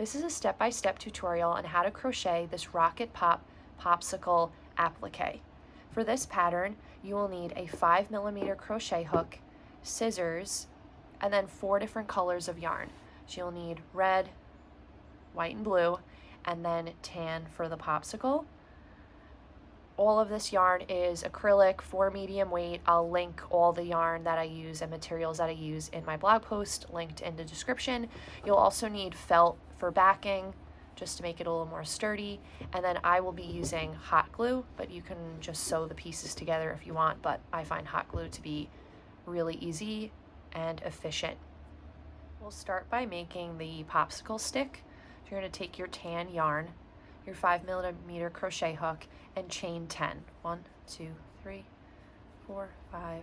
This is a step-by-step tutorial on how to crochet this Rocket Pop Popsicle applique. For this pattern, you will need a 5mm crochet hook, scissors, and then 4 different colors of yarn. So you'll need red, white, and blue, and then tan for the popsicle. All of this yarn is acrylic for medium weight. I'll link all the yarn that I use and materials that I use in my blog post, linked in the description. You'll also need felt for backing, just to make it a little more sturdy. And then I will be using hot glue, but you can just sew the pieces together if you want, but I find hot glue to be really easy and efficient. We'll start by making the popsicle stick. So you're going to take your tan yarn, your 5mm crochet hook, and chain 10. 1, 2, 3, 4, 5,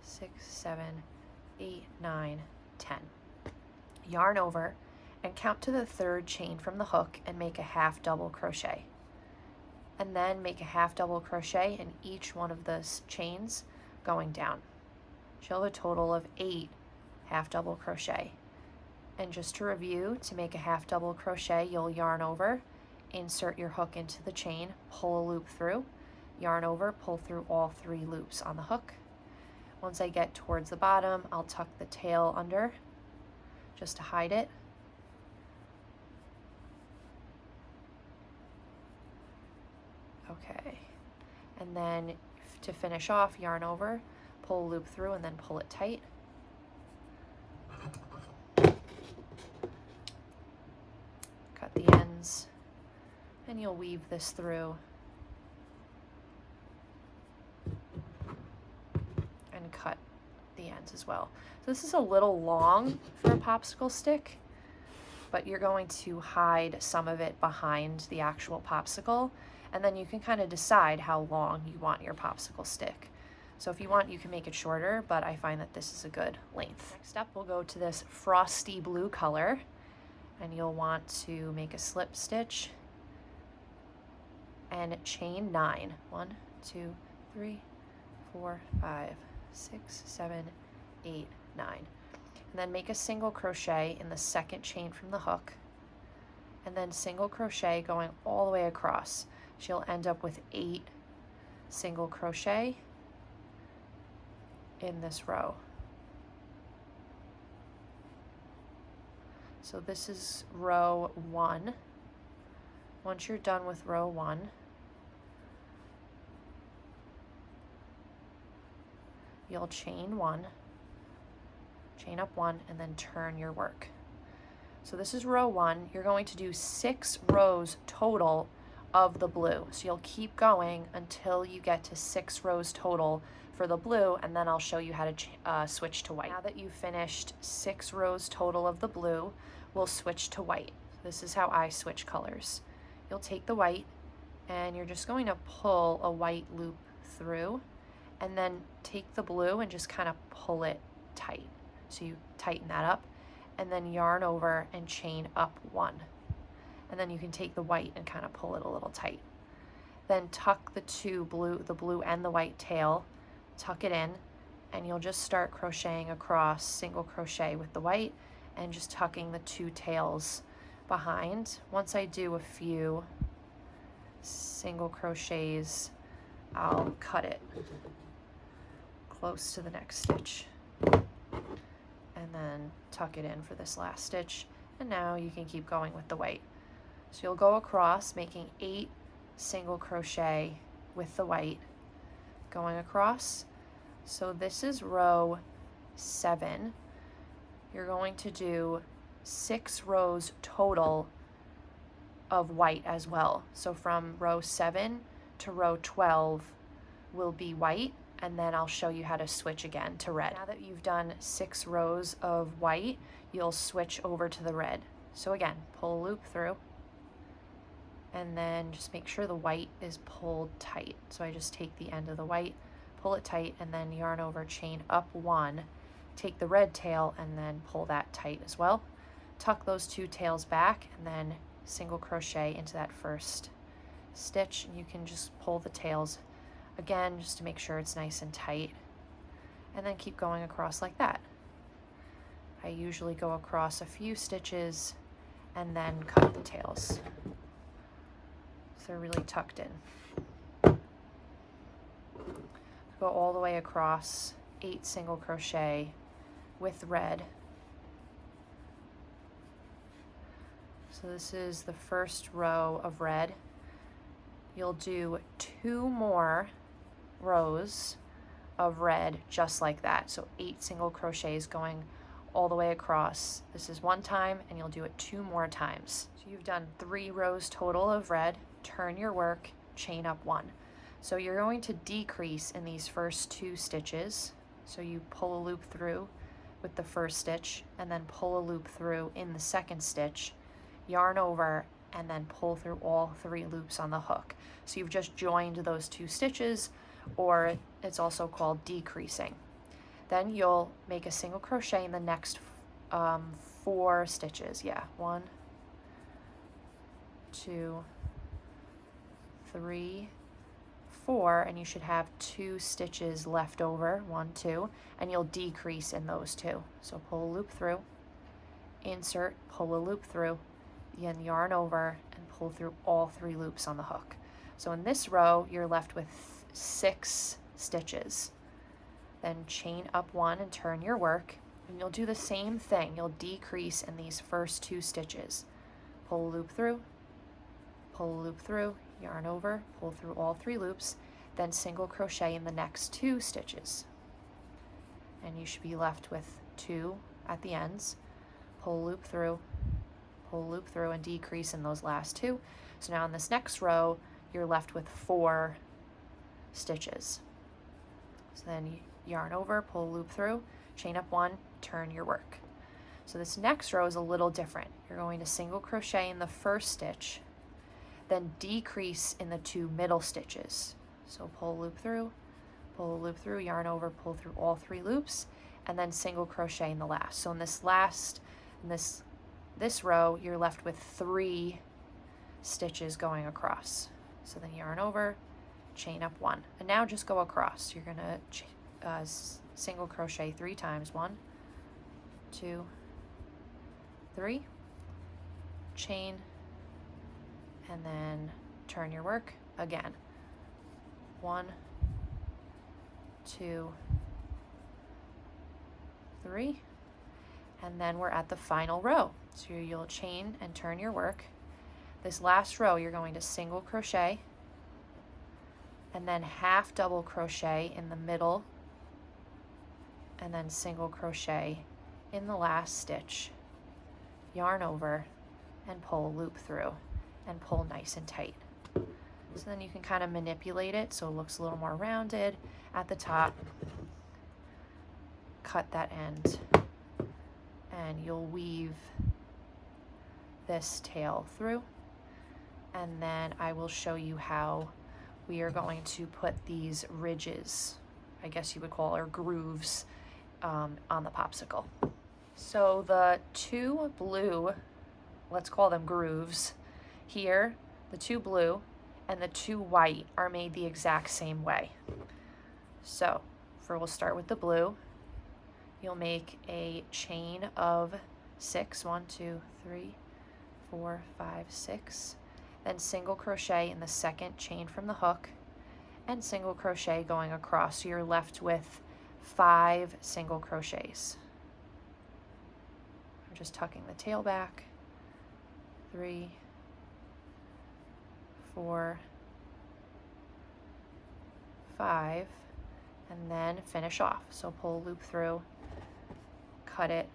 6, 7, 8, 9, 10. Yarn over and count to the 3rd chain from the hook and make a half double crochet. And then make a half double crochet in each one of those chains going down. You'll have a total of 8 half double crochet. And just to review, to make a half double crochet, you'll yarn over, insert your hook into the chain, pull a loop through, yarn over, pull through all 3 loops on the hook. Once I get towards the bottom, I'll tuck the tail under just to hide it. Okay, and then to finish off, yarn over, pull a loop through, and then pull it tight. Cut the ends, and you'll weave this through and cut the ends as well. So this is a little long for a popsicle stick, but you're going to hide some of it behind the actual popsicle, and then you can kind of decide how long you want your popsicle stick. So if you want, you can make it shorter, but I find that this is a good length. Next up, we'll go to this frosty blue color, and you'll want to make a slip stitch and chain 9. 1, 2, 3, 4, 5, 6, 7, 8, 9. And then make a single crochet in the 2nd chain from the hook, and then single crochet going all the way across. So you'll end up with 8 single crochet in this row. So this is row 1. Once you're done with row 1, you'll chain 1, chain up 1, and then turn your work. So this is row 1. You're going to do 6 rows total of the blue. So you'll keep going until you get to 6 rows total for the blue, and then I'll show you how to switch to white. Now that you've finished 6 rows total of the blue, we'll switch to white. This is how I switch colors. You'll take the white, and you're just going to pull a white loop through, and then take the blue and just kind of pull it tight. So you tighten that up, and then yarn over and chain up 1. And then you can take the white and kind of pull it a little tight. Then tuck the the blue and the white tail, tuck it in, and you'll just start crocheting across, single crochet with the white, and just tucking the 2 tails behind. Once I do a few single crochets, I'll cut it close to the next stitch, and then tuck it in for this last stitch, and now you can keep going with the white. So you'll go across, making 8 single crochet with the white, going across. So this is row 7. You're going to do 6 rows total of white as well. So from row 7 to row 12 will be white, and then I'll show you how to switch again to red. Now that you've done 6 rows of white, you'll switch over to the red. So again, pull a loop through, and then just make sure the white is pulled tight. So I just take the end of the white, pull it tight, and then yarn over, chain up 1, take the red tail, and then pull that tight as well. Tuck those 2 tails back, and then single crochet into that first stitch, and you can just pull the tails again just to make sure it's nice and tight, and then keep going across like that. I usually go across a few stitches and then cut the tails. So they're really tucked in. Go all the way across, 8 single crochet with red. So this is the first row of red. You'll do 2 more rows of red just like that. So 8 single crochets going all the way across. This is 1 time, and you'll do it 2 more times. So you've done 3 rows total of red. Turn your work, chain up 1. So you're going to decrease in these first 2 stitches. So you pull a loop through with the first stitch, and then pull a loop through in the second stitch, yarn over, and then pull through all 3 loops on the hook. So you've just joined those 2 stitches, or it's also called decreasing. Then you'll make a single crochet in the next 4 stitches. Yeah, 1, 2, 3, 4, and you should have 2 stitches left over, 1, 2, and you'll decrease in those 2. So pull a loop through, insert, pull a loop through, then yarn over and pull through all 3 loops on the hook. So in this row, you're left with 6 stitches. Then chain up 1 and turn your work, and you'll do the same thing. You'll decrease in these first 2 stitches. Pull a loop through, yarn over, pull through all 3 loops, then single crochet in the next 2 stitches. And you should be left with 2 at the ends. Pull a loop through, and decrease in those last 2. So now in this next row, you're left with 4 stitches. So then yarn over, pull a loop through, chain up 1, turn your work. So this next row is a little different. You're going to single crochet in the first stitch, then decrease in the 2 middle stitches. So pull a loop through, yarn over, pull through all 3 loops, and then single crochet in the last. So in this row, you're left with 3 stitches going across. So then yarn over, chain up 1, and now just go across. You're gonna single crochet 3 times. 1, 2, 3, chain, and then turn your work again. 1, 2, 3, and then we're at the final row. So you'll chain and turn your work. This last row, you're going to single crochet, and then half double crochet in the middle, and then single crochet in the last stitch, yarn over, and pull a loop through, and pull nice and tight. So then you can kind of manipulate it so it looks a little more rounded at the top. Cut that end, and you'll weave this tail through, and then I will show you how we are going to put these ridges, I guess you would call, or grooves, on the popsicle. So the 2 blue, let's call them grooves, here, the 2 blue and the 2 white are made the exact same way. So we'll start with the blue. You'll make a chain of 6, 1, 2, 3, 4, 5, 6, then single crochet in the second chain from the hook, and single crochet going across. So you're left with 5 single crochets. I'm just tucking the tail back. 3, 4, 5, and then finish off. So pull a loop through, cut it.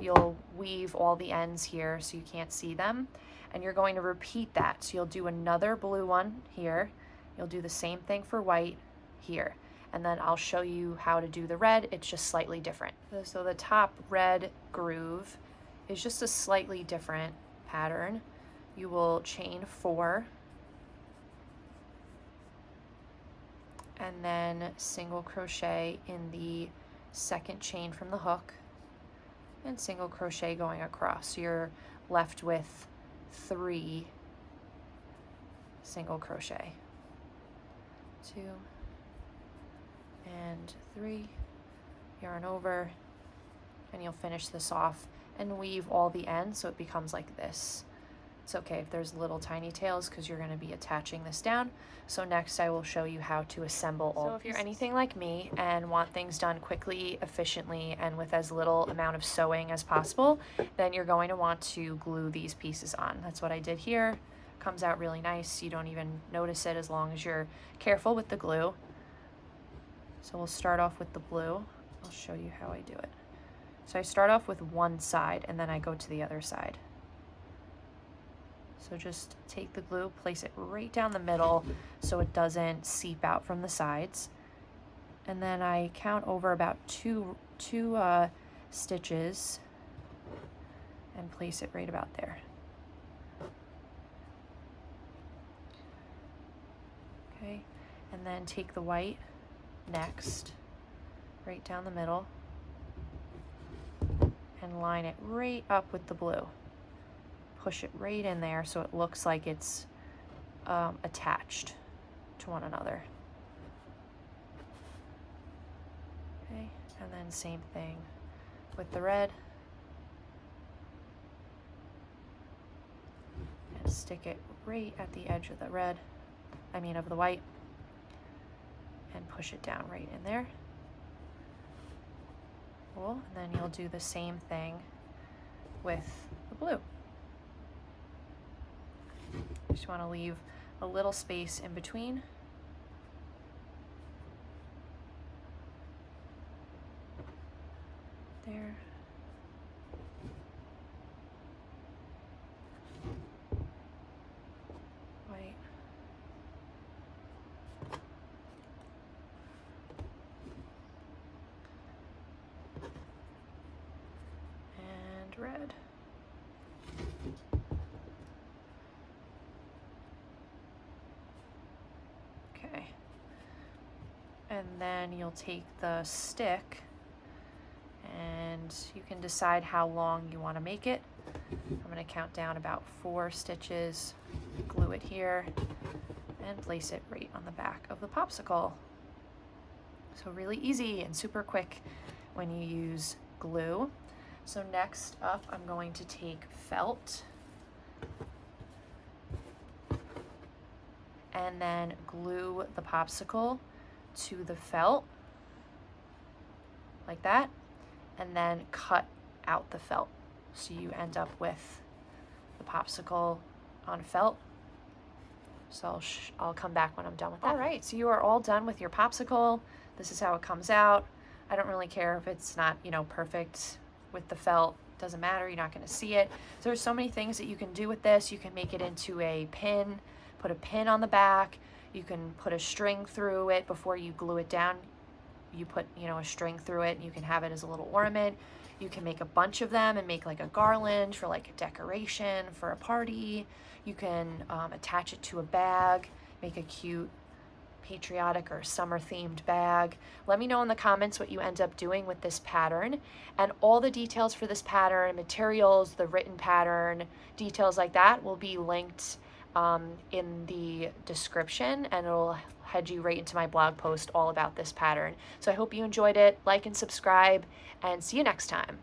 You'll weave all the ends here so you can't see them, and you're going to repeat that. So you'll do another blue one here, you'll do the same thing for white here, and then I'll show you how to do the red. It's just slightly different. So the top red groove is just a slightly different pattern. You will chain 4, and then single crochet in the second chain from the hook, and single crochet going across. So you're left with 3 single crochet. 2 and 3, yarn over, and you'll finish this off and weave all the ends so it becomes like this. It's okay if there's little tiny tails because you're going to be attaching this down. So next I will show you how to assemble all. So if you're anything like me and want things done quickly, efficiently, and with as little amount of sewing as possible, then you're going to want to glue these pieces on. That's what I did here. Comes out really nice. You don't even notice it as long as you're careful with the glue. So we'll start off with the blue. I'll show you how I do it. So I start off with one side and then I go to the other side. So just take the glue, place it right down the middle so it doesn't seep out from the sides. And then I count over about two stitches and place it right about there. Okay, and then take the white next, right down the middle, and line it right up with the blue. Push it right in there so it looks like it's attached to one another. Okay, and then same thing with the red. And stick it right at the edge of the red, of the white, and push it down right in there. Cool, and then you'll do the same thing with the blue. Just want to leave a little space in between. There. White. And red. And then you'll take the stick and you can decide how long you want to make it. I'm going to count down about 4 stitches, glue it here, and place it right on the back of the popsicle. So really easy and super quick when you use glue. So next up, I'm going to take felt and then glue the popsicle to the felt like that, and then cut out the felt so you end up with the popsicle on felt. So I'll come back when I'm done with that. All right, so you are all done with your popsicle. This is how it comes out. I don't really care if it's not, perfect with the felt. Doesn't matter, you're not going to see it. So there's so many things that you can do with this. You can make it into a pin, put a pin on the back. You can put a string through it before you glue it down. You put, a string through it and you can have it as a little ornament. You can make a bunch of them and make like a garland for like a decoration for a party. You can attach it to a bag, make a cute patriotic or summer themed bag. Let me know in the comments what you end up doing with this pattern, and all the details for this pattern, materials, the written pattern, details like that will be linked in the description, and it'll head you right into my blog post all about this pattern. So I hope you enjoyed it. Like and subscribe, and see you next time.